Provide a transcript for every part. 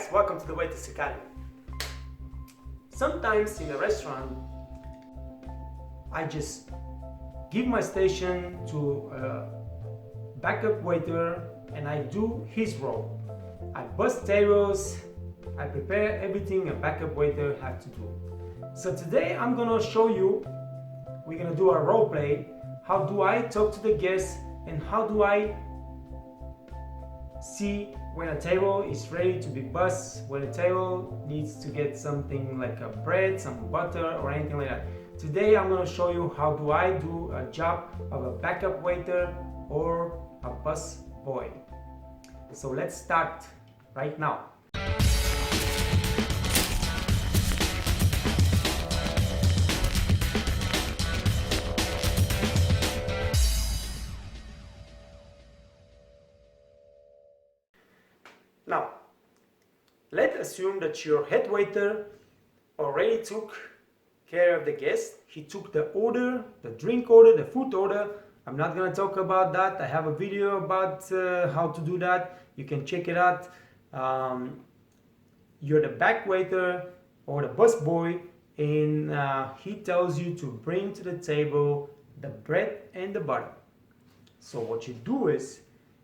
guys, welcome to the Waiters Academy. Sometimes in a restaurant, I just give my station to a backup waiter and I do his role. I bus tables, I prepare everything a backup waiter has to do. So today I'm gonna show you, we're gonna do a role play. How do I talk to the guests and how do I see when a table is ready to be bussed, when a table needs to get something like a bread, some butter or anything like that. Today I'm going to show you how do I do a job of a backup waiter or a bus boy. So let's start right now. Now, let's assume that your head waiter already took care of the guest. He took the order, the drink order, the food order. I'm not going to talk about that. I have a video about how to do that. You can check it out. You're the back waiter or the bus boy, and he tells you to bring to the table the bread and the butter. So what you do is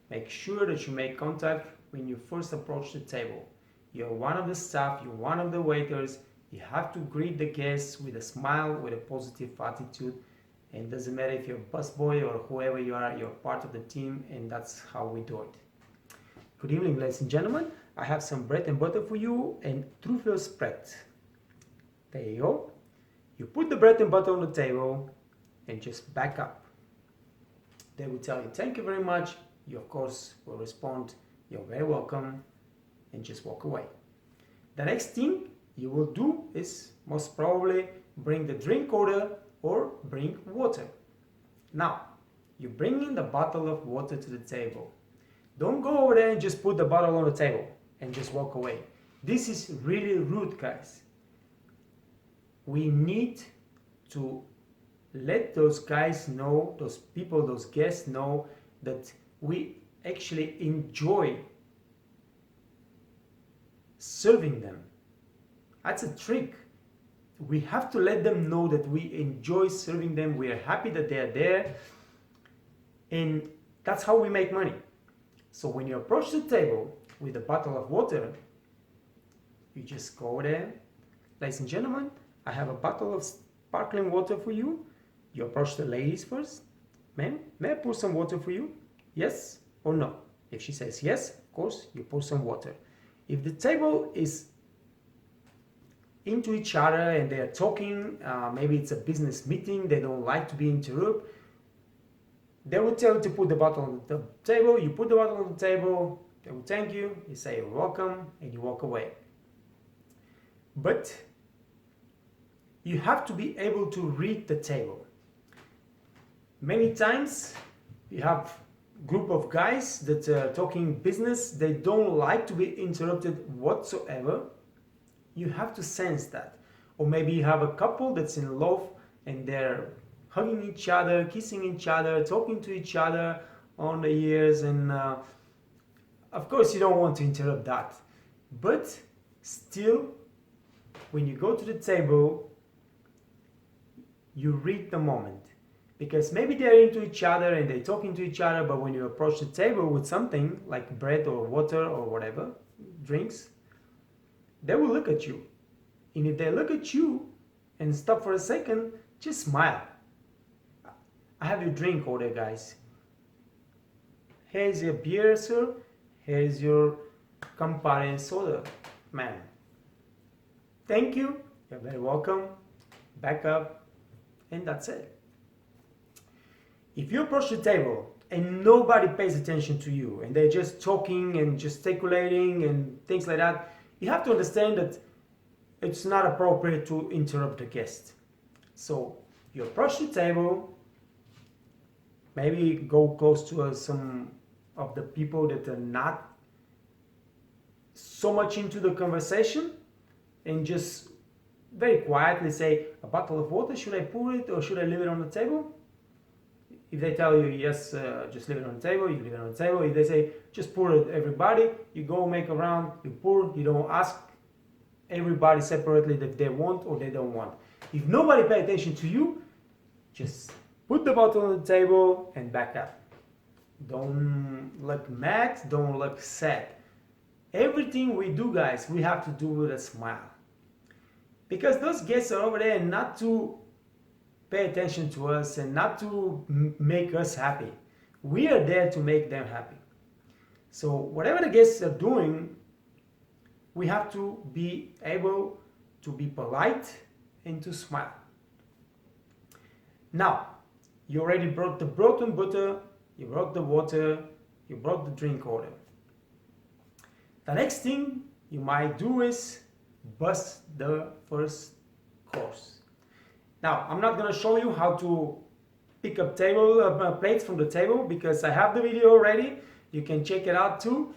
make sure that you make contact when you first approach the table. You're one of the staff, you're one of the waiters, you have to greet the guests with a smile, with a positive attitude, and it doesn't matter if you're a busboy or whoever you are, you're part of the team, and that's how we do it. Good evening, ladies and gentlemen. I have some bread and butter for you and truffle spread. There you go. You put the bread and butter on the table and just back up. They will tell you, thank you very much. You, of course, will respond, you're very welcome, and just walk away. The next thing you will do is most probably bring the drink order or bring water. Now, you bring in the bottle of water to the table. Don't go over there and just put the bottle on the table and just walk away. This is really rude, guys. We need to let those guys know, those people, those guests know that we actually enjoy serving them. That's a trick. We have to let them know that we enjoy serving them. We are happy that they are there, and that's how we make money. So when you approach the table with a bottle of water, you just go there. Ladies and gentlemen, I have a bottle of sparkling water for you. You approach the ladies first. Ma'am, may I pour some water for you? Yes or no? If she says yes, of course, you pour some water. If the table is into each other and they are talking, maybe it's a business meeting, they don't like to be interrupted, they will tell you to put the bottle on the table. You put the bottle on the table, they will thank you, you say you're welcome, and you walk away. But you have to be able to read the table. Many times you have group of guys that are talking business, they don't like to be interrupted whatsoever. You have to sense that. Or maybe you have a couple that's in love and they're hugging each other, kissing each other, talking to each other on the ears, and of course you don't want to interrupt that. But still, when you go to the table, you read the moment. Because maybe they're into each other and they're talking to each other, but when you approach the table with something like bread or water or whatever, drinks, they will look at you. And if they look at you and stop for a second, just smile. I have your drink order, guys. Here's your beer, sir. Here's your Campari soda, ma'am. Thank you. You're very welcome. Back up. And that's it. If you approach the table and nobody pays attention to you and they're just talking and gesticulating and things like that, you have to understand that it's not appropriate to interrupt the guest. So you approach the table, maybe go close to some of the people that are not so much into the conversation and just very quietly say, a bottle of water, should I pour it or should I leave it on the table? If they tell you yes, just leave it on the table, you leave it on the table. If they say just pour it everybody, you go make a round, you pour, you don't ask everybody separately if they want or they don't want. If nobody pay attention to you, just put the bottle on the table and back up. Don't look mad, don't look sad. Everything we do, guys, we have to do with a smile. Because those guests are over there not to pay attention to us and not to make us happy. We are there to make them happy. So whatever the guests are doing, we have to be able to be polite and to smile. Now, you already brought the bread and butter, you brought the water, you brought the drink order. The next thing you might do is bust the first course. Now, I'm not going to show you how to pick up plates from the table because I have the video already. You can check it out too.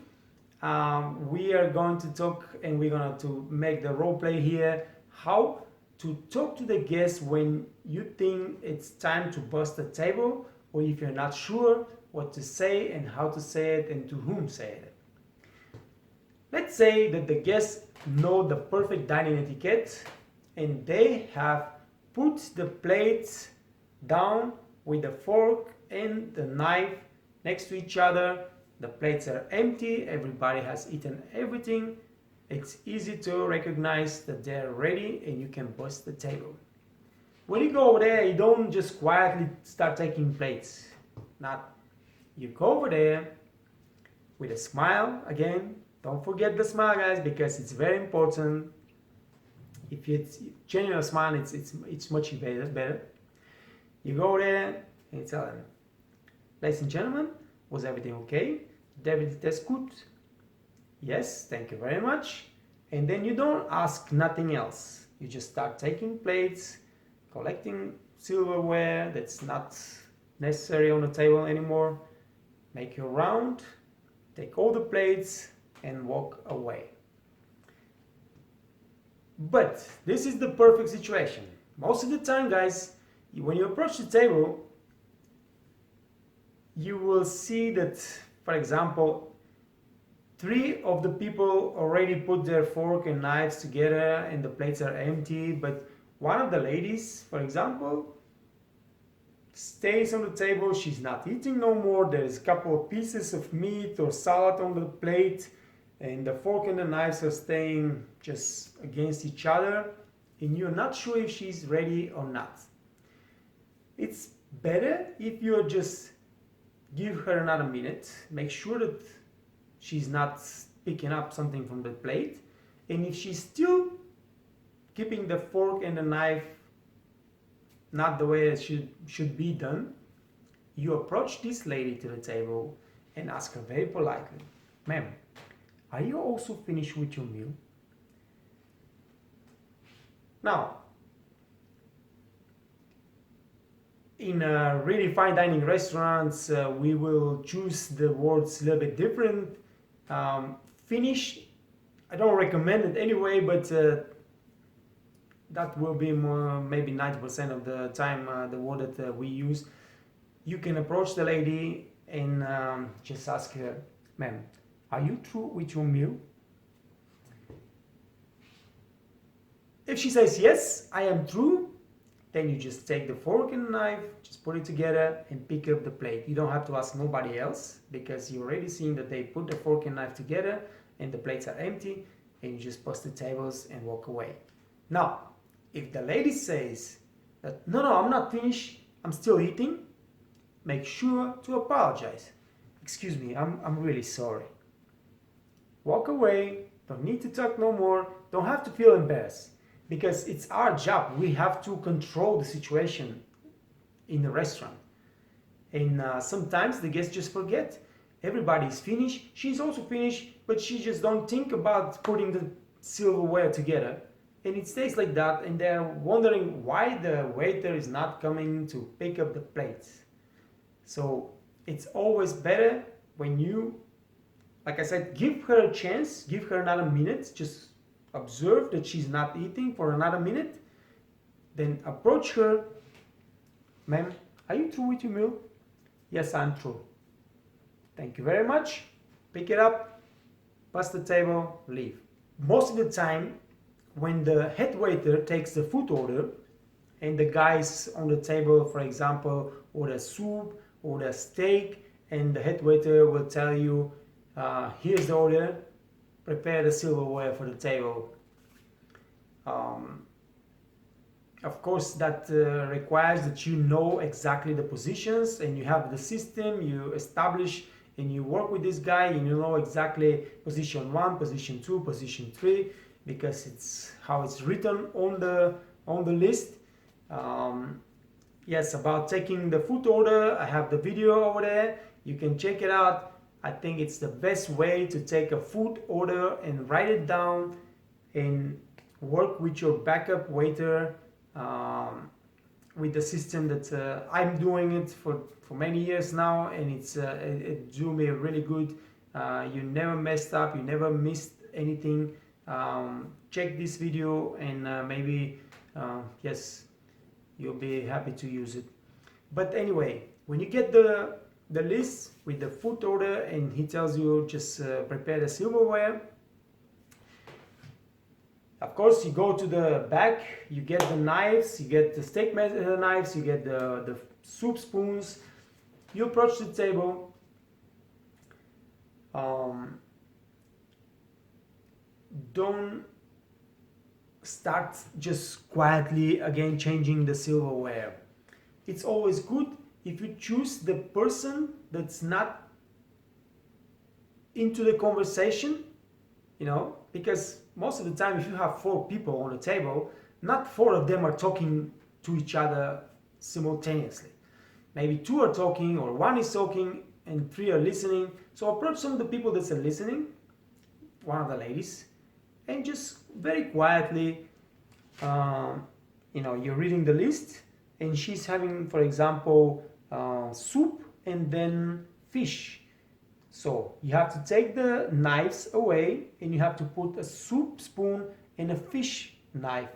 We are going to talk and we're going to make the role play here how to talk to the guests when you think it's time to bust the table, or if you're not sure what to say and how to say it and to whom say it. Let's say that the guests know the perfect dining etiquette and they have put the plates down with the fork and the knife next to each other. The plates are empty, everybody has eaten everything. It's easy to recognize that they're ready and you can bust the table. When you go over there, you don't just quietly start taking plates. Not. You go over there with a smile again. Don't forget the smile, guys, because it's very important. If it's genuine smile, it's much better. You go there and you tell them, ladies and gentlemen, was everything okay? Did everything taste good? Yes, thank you very much. And then you don't ask nothing else. You just start taking plates, collecting silverware that's not necessary on the table anymore. Make your round, take all the plates and walk away. But this is the perfect situation. Most of the time, guys, when you approach the table, you will see that, for example, 3 of the people already put their fork and knives together and the plates are empty, but one of the ladies, for example, stays on the table, she's not eating no more, there's a couple of pieces of meat or salad on the plate, and the fork and the knives are staying just against each other, and you're not sure if she's ready or not. It's better if you just give her another minute, make sure that she's not picking up something from the plate, and if she's still keeping the fork and the knife not the way it should be done, you approach this lady to the table and ask her very politely, ma'am, are you also finished with your meal? Now, in really fine dining restaurants, we will choose the words a little bit different. Finish, I don't recommend it anyway, but that will be more, maybe 90% of the time the word that we use. You can approach the lady and just ask her, ma'am, are you through with your meal? If she says yes, I am through, then you just take the fork and knife, just put it together and pick up the plate. You don't have to ask nobody else because you already seen that they put the fork and knife together and the plates are empty, and you just bust the tables and walk away. Now, if the lady says that, no, I'm not finished, I'm still eating, make sure to apologize. Excuse me, I'm really sorry. Walk away, don't need to talk no more, don't have to feel embarrassed. Because it's our job, we have to control the situation in the restaurant. And sometimes the guests just forget. Everybody's finished, she's also finished, but she just don't think about putting the silverware together. And it stays like that, and they're wondering why the waiter is not coming to pick up the plates. So it's always better when you, like I said, give her a chance, give her another minute, just observe that she's not eating for another minute, then approach her, ma'am, are you through with your meal? Yes, I'm true. Thank you very much. Pick it up, pass the table, leave. Most of the time, when the head waiter takes the food order and the guys on the table, for example, order soup, order steak, and the head waiter will tell you, here's the order, prepare the silverware for the table. Of course, that requires that you know exactly the positions and you have the system you establish and you work with this guy and you know exactly position 1, position 2, position 3, because it's how it's written on the list. Yes, about taking the food order, I have the video over there. You can check it out. I think it's the best way to take a food order and write it down and work with your backup waiter with the system that I'm doing it for many years now, and it do me really good. You never messed up, you never missed anything. Check this video and maybe yes, you'll be happy to use it. But anyway, when you get the list with the food order and he tells you just prepare the silverware, of course you go to the back, you get the knives, you get the steak knives, you get the soup spoons, you approach the table. Don't start just quietly again changing the silverware. It's always good if you choose the person that's not into the conversation, because most of the time if you have 4 people on the table, not 4 of them are talking to each other simultaneously. Maybe 2 are talking or 1 is talking and 3 are listening. So approach some of the people that are listening, one of the ladies, and just very quietly, you're reading the list and she's having, for example, soup and then fish. So you have to take the knives away and you have to put a soup spoon and a fish knife.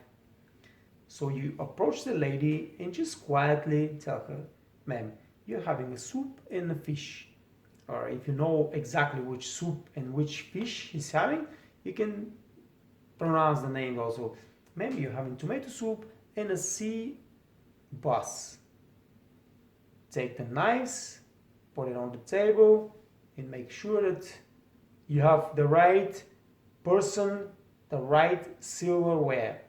So you approach the lady and just quietly tell her, ma'am, you're having a soup and a fish. Or if you know exactly which soup and which fish he's having, you can pronounce the name also. Ma'am, you're having tomato soup and a sea bass. Take the knives, put it on the table, and make sure that you have the right person, the right silverware.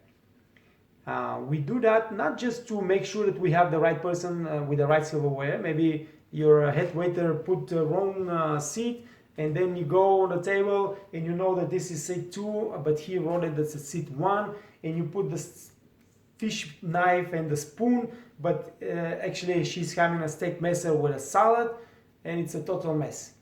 We do that not just to make sure that we have the right person with the right silverware. Maybe your head waiter put the wrong seat, and then you go on the table and you know that this is seat 2, but he wrote it as a seat 1, and you put the fish knife and the spoon, but actually she's having a steak mesa with a salad, and it's a total mess.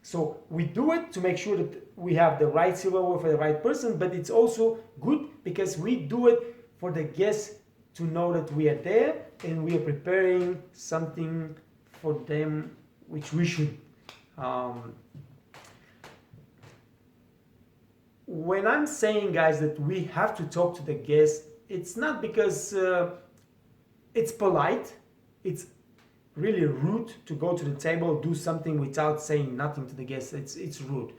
So we do it to make sure that we have the right silverware for the right person, but it's also good because we do it for the guests to know that we are there and we are preparing something for them, which we should. When I'm saying, guys, that we have to talk to the guests, it's not because it's polite. It's really rude to go to the table, do something without saying nothing to the guests. It's rude.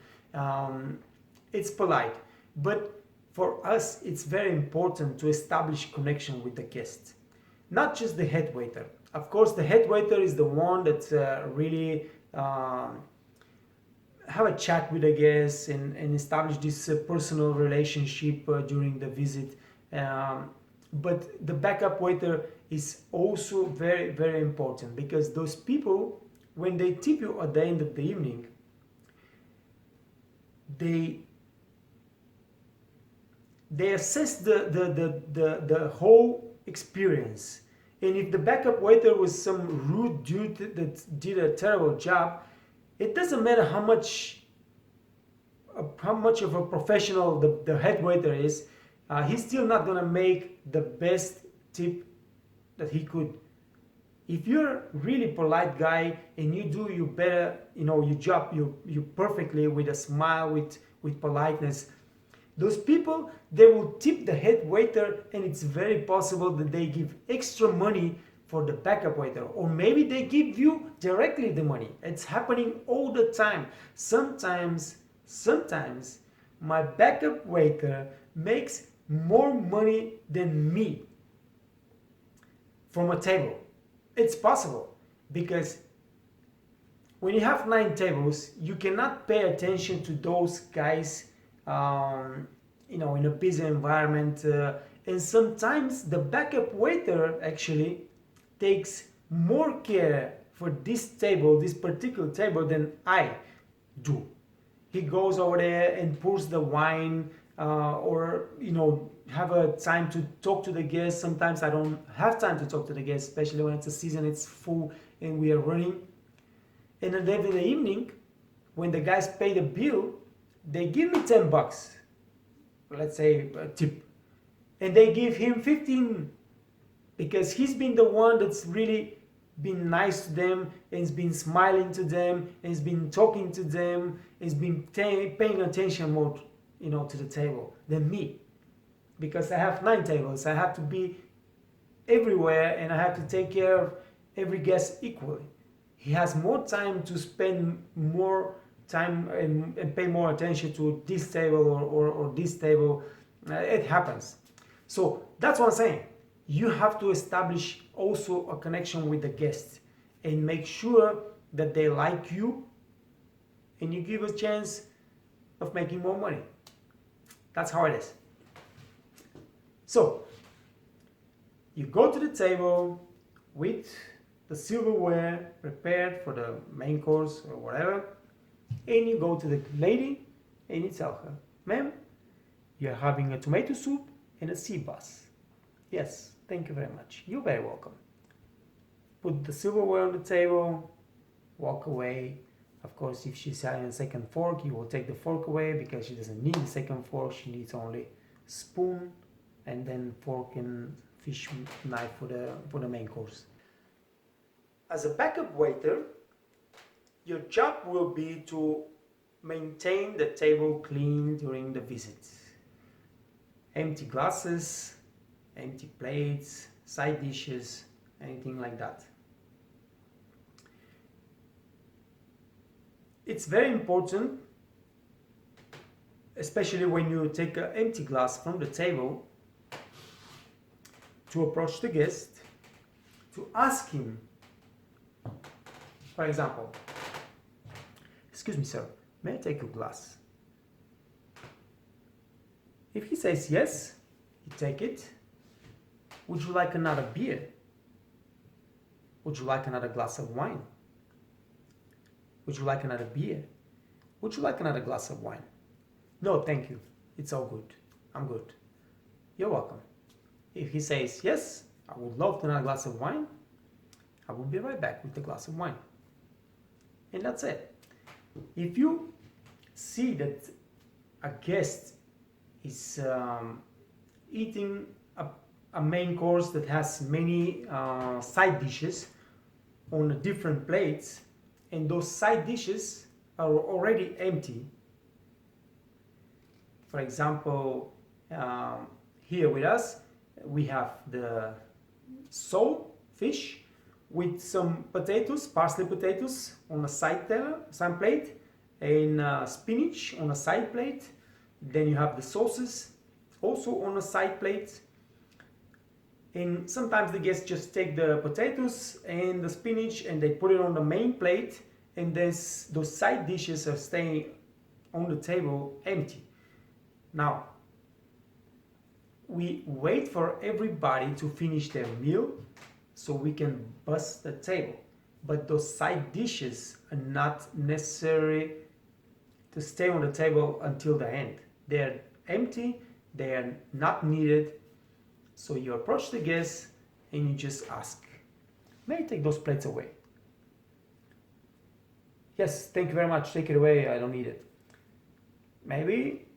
It's polite. But for us, it's very important to establish connection with the guest. Not just the head waiter. Of course, the head waiter is the one that really have a chat with the guests and establish this personal relationship during the visit. But the backup waiter is also very, very important, because those people, when they tip you at the end of the evening, they assess the whole experience. And if the backup waiter was some rude dude that did a terrible job, it doesn't matter how much of a professional the head waiter is, he's still not gonna make the best tip that he could. If you're a really polite guy and you do your better, your job, you perfectly with a smile, with politeness, those people, they will tip the head waiter, and it's very possible that they give extra money for the backup waiter, or maybe they give you directly the money. It's happening all the time. Sometimes my backup waiter makes more money than me from a table. It's possible, because when you have 9 tables, you cannot pay attention to those guys, in a busy environment, and sometimes the backup waiter actually takes more care for this table, this particular table, than I do. He goes over there and pours the wine, or have a time to talk to the guests. Sometimes I don't have time to talk to the guests, especially when it's a season, it's full and we are running. And then in the evening, when the guys pay the bill, they give me $10, let's say a tip, and they give him 15, because he's been the one that's really been nice to them, and has been smiling to them, and has been talking to them, and has been paying attention more, to the table than me, because I have 9 tables. I have to be everywhere, and I have to take care of every guest equally. He has more time to spend more time and pay more attention to this table or this table. It happens. So that's what I'm saying. You have to establish also a connection with the guests and make sure that they like you, and you give a chance of making more money. That's how it is. So you go to the table with the silverware prepared for the main course or whatever, and you go to the lady and you tell her, "Ma'am, you're having a tomato soup and a sea bass." "Yes, thank you very much. You're very welcome." Put the silverware on the table, walk away. Of course, if she's having a second fork, you will take the fork away, because she doesn't need the second fork. She needs only spoon and then fork and fish knife for the main course. As a backup waiter, your job will be to maintain the table clean during the visit. Empty glasses, empty plates, side dishes, anything like that. It's very important, especially when you take an empty glass from the table, to approach the guest, to ask him, for example, "Excuse me, sir, may I take your glass?" If he says yes, you take it. "Would you like another beer? Would you like another glass of wine? Would you like another beer? Would you like another glass of wine?" "No, thank you. It's all good. I'm good." "You're welcome." If he says yes, "I would love another glass of wine," I will be right back with the glass of wine. And that's it. If you see that a guest is eating a main course that has many side dishes on different plates, and those side dishes are already empty, for example, here with us we have the sole fish with some potatoes, parsley potatoes on a side plate, and spinach on a side plate. Then you have the sauces also on a side plate. And sometimes the guests just take the potatoes and the spinach and they put it on the main plate, and those side dishes are staying on the table empty. Now, we wait for everybody to finish their meal so we can bus the table. But those side dishes are not necessary to stay on the table until the end. They're empty, they are not needed. So you approach the guest and you just ask, "May I take those plates away?" "Yes, thank you very much, take it away, I don't need it." Maybe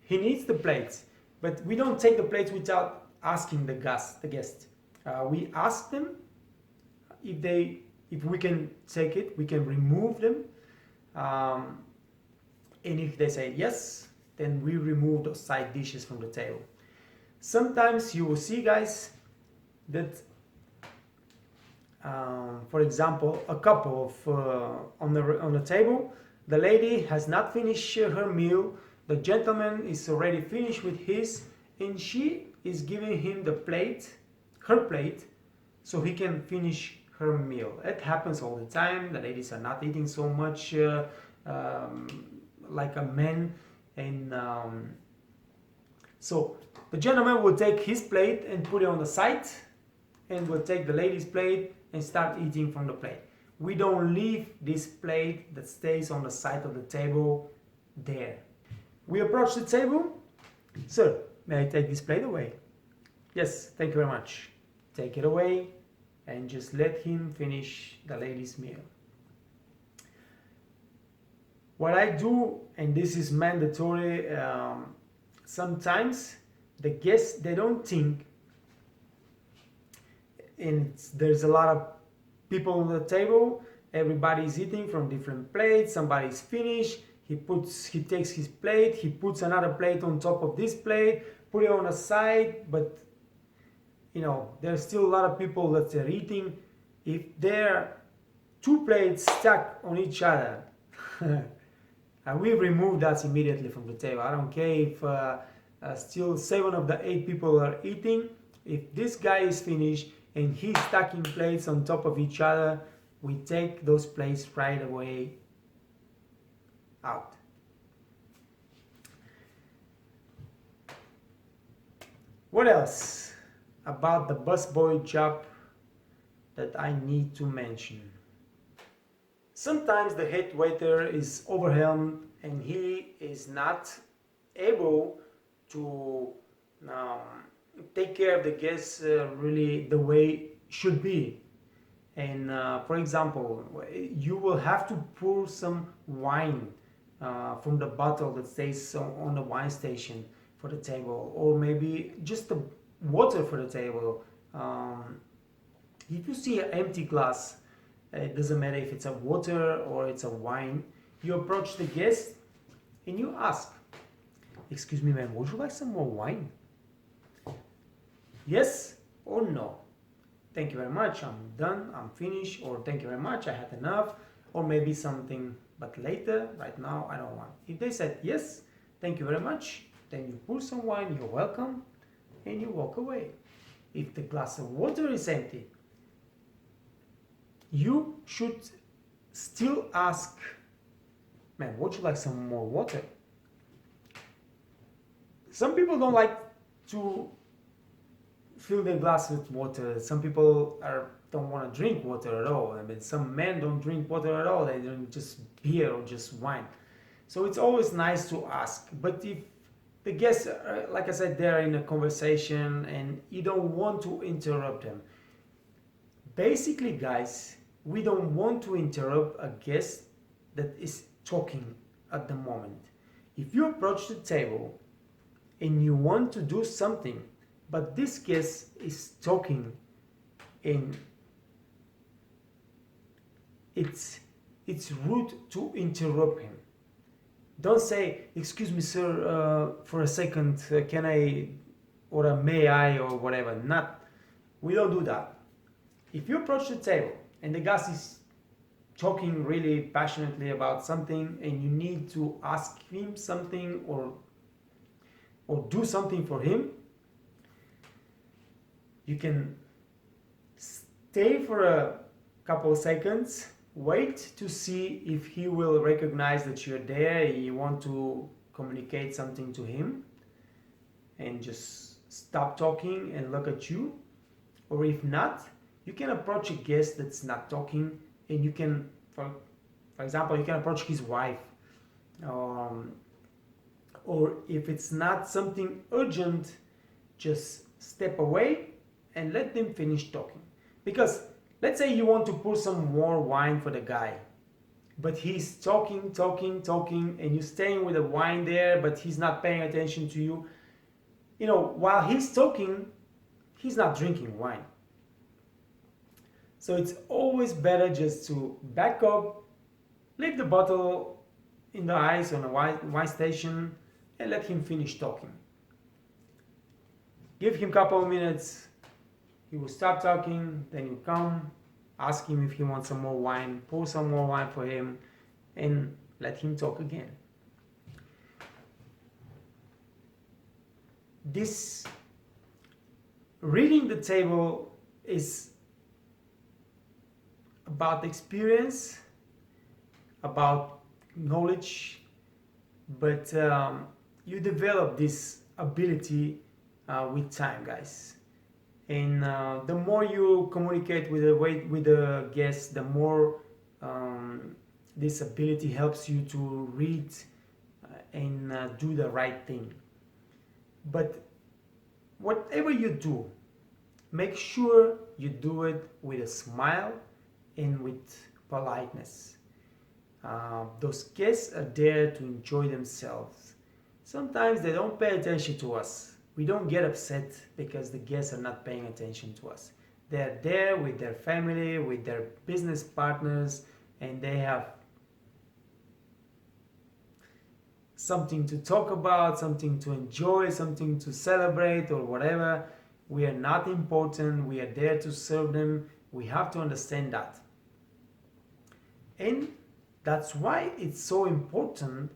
he needs the plates, but we don't take the plates without asking the guest. We ask them if we can take it, we can remove them. And if they say yes, then we remove those side dishes from the table. Sometimes you will see, guys, that For example, a couple of on the table, the lady has not finished her meal, the gentleman is already finished with his, and she is giving him the plate, her plate, so he can finish her meal. It happens all the time. The ladies are not eating so much like a man, and so the gentleman will take his plate and put it on the side, and will take the lady's plate and start eating from the plate. We don't leave this plate that stays on the side of the table there. We approach the table. Sir, may I take this plate away? Yes, thank you very much. Take it away and just let him finish the lady's meal. What I do, and this is mandatory, sometimes the guests, they don't think, and there's a lot of people on the table, everybody's eating from different plates, somebody's finished, he takes his plate, he puts another plate on top of this plate, put it on the side, but you know, there's still a lot of people that are eating. If there are two plates stuck on each other, and we remove that immediately from the table. I don't care if still 7 of the 8 people are eating. If this guy is finished and he's stacking plates on top of each other, we take those plates right away out. What else about the busboy job that I need to mention? Sometimes the head waiter is overwhelmed and he is not able to take care of the guests really the way should be. And for example, you will have to pour some wine from the bottle that stays on the wine station for the table, or maybe just the water for the table. If you see an empty glass, it doesn't matter if it's a water or it's a wine, you approach the guest and you ask, excuse me ma'am, would you like some more wine? Yes or no? Thank you very much, I'm done, I'm finished, or thank you very much, I had enough, or maybe something, but later, right now, I don't want. If they said yes, thank you very much, then you pour some wine, you're welcome, and you walk away. If the glass of water is empty, you should still ask, man, would you like some more water? Some people don't like to fill their glass with water. Some people don't want to drink water at all. I mean, some men don't drink water at all. They drink just beer or just wine. So it's always nice to ask. But if the guests, like I said, they're in a conversation and you don't want to interrupt them. Basically, guys, we don't want to interrupt a guest that is talking at the moment. If you approach the table and you want to do something, but this guest is talking, and it's rude to interrupt him. Don't say, excuse me sir, for a second, can I, or may I, or whatever. We don't do that. If you approach the table and the guest is talking really passionately about something and you need to ask him something or do something for him, you can stay for a couple of seconds, wait to see if he will recognize that you're there, you want to communicate something to him, and just stop talking and look at you. Or if not, you can approach a guest that's not talking, and you can, for example, you can approach his wife. Or if it's not something urgent, just step away and let them finish talking. Because let's say you want to pour some more wine for the guy, but he's talking, and you're staying with the wine there, but he's not paying attention to you. You know, while he's talking, he's not drinking wine. So it's always better just to back up, leave the bottle in the ice on the wine station, and let him finish talking. Give him a couple of minutes, he will stop talking, then you come, ask him if he wants some more wine, pour some more wine for him, and let him talk again. This reading the table is about experience, about knowledge, but you develop this ability with time, guys. And the more you communicate with the guests, the more this ability helps you to read and do the right thing. But whatever you do, make sure you do it with a smile and with politeness. Those guests are there to enjoy themselves. Sometimes they don't pay attention to us. We don't get upset because the guests are not paying attention to us. They're there with their family, with their business partners, and they have something to talk about, something to enjoy, something to celebrate, or whatever. We are not important. We are there to serve them. We have to understand that. And that's why it's so important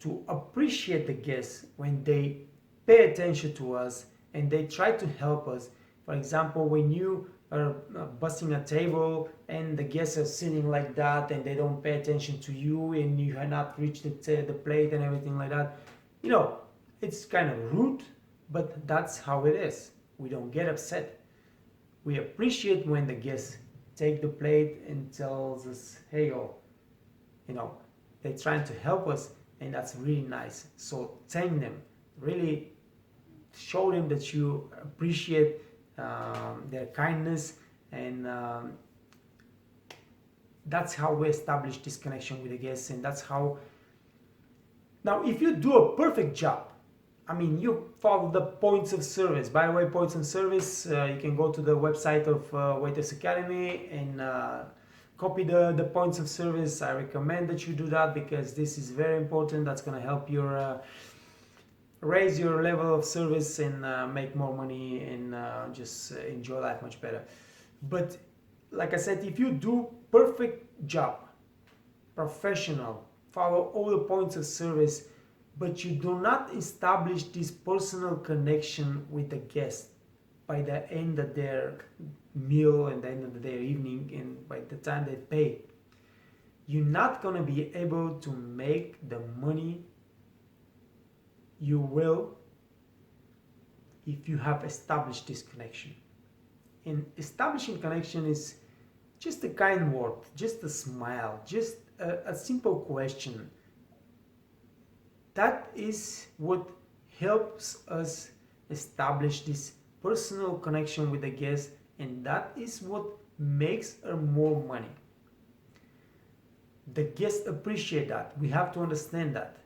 to appreciate the guests when they pay attention to us and they try to help us. For example, when you are busting a table and the guests are sitting like that and they don't pay attention to you and you have not reached the plate and everything like that, you know, it's kind of rude, but that's how it is. We don't get upset. We appreciate when the guests take the plate and tells us, hey, oh, you know, they're trying to help us, and that's really nice. So thank them. Really show them that you appreciate their kindness, and that's how we establish this connection with the guests. And that's how, now if you do a perfect job, I mean, you follow the points of service. By the way, points of service, you can go to the website of Waiters Academy and copy the points of service. I recommend that you do that because this is very important. That's going to help your raise your level of service and make more money and just enjoy life much better. But like I said, if you do perfect job, professional, follow all the points of service, but you do not establish this personal connection with the guest by the end of their meal and the end of their evening and by the time they pay, you're not going to be able to make the money you will if you have established this connection. And establishing connection is just a kind word, just a smile, just a simple question. That is what helps us establish this personal connection with the guest, and that is what makes her more money. The guests appreciate that. We have to understand that.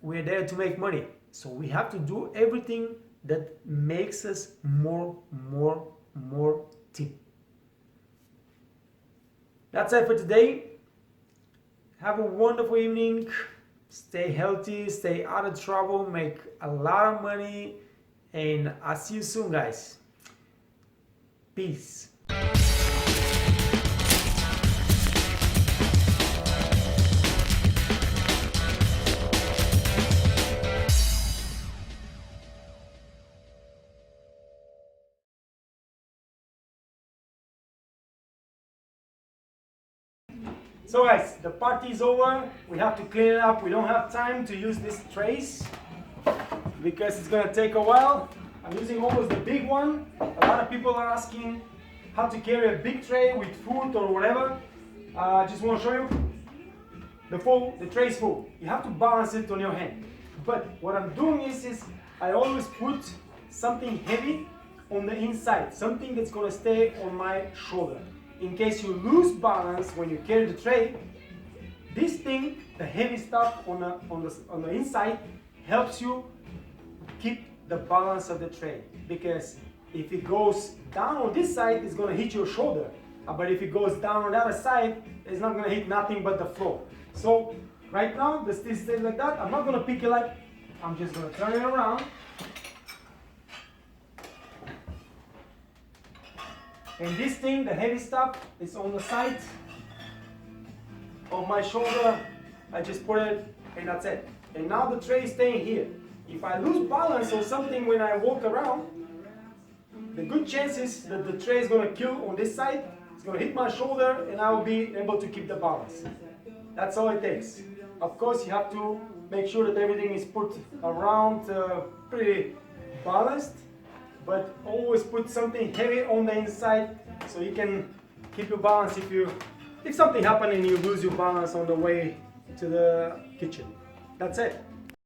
We're there to make money, so we have to do everything that makes us more tip. That's it for today. Have a wonderful evening. Stay healthy, stay out of trouble, make a lot of money, and I'll see you soon, guys. Peace. So guys, the party is over. We have to clean it up. We don't have time to use these trays because it's gonna take a while. I'm using almost the big one. A lot of people are asking how to carry a big tray with food or whatever. I just want to show you. The tray is full. You have to balance it on your hand. But what I'm doing is I always put something heavy on the inside, something that's gonna stay on my shoulder. In case you lose balance when you carry the tray, this thing, the heavy stuff on the inside, helps you keep the balance of the tray. Because if it goes down on this side, it's going to hit your shoulder. But if it goes down on the other side, it's not going to hit nothing but the floor. So right now, the still stays like that. I'm not going to pick it like, I'm just going to turn it around. And this thing, the heavy stuff, is on the side of my shoulder. I just put it and that's it. And now the tray is staying here. If I lose balance or something when I walk around, the good chance is that the tray is going to kill on this side. It's going to hit my shoulder and I will be able to keep the balance. That's all it takes. Of course, you have to make sure that everything is put around pretty balanced, but always put something heavy on the inside so you can keep your balance if something happens and you lose your balance on the way to the kitchen. That's it.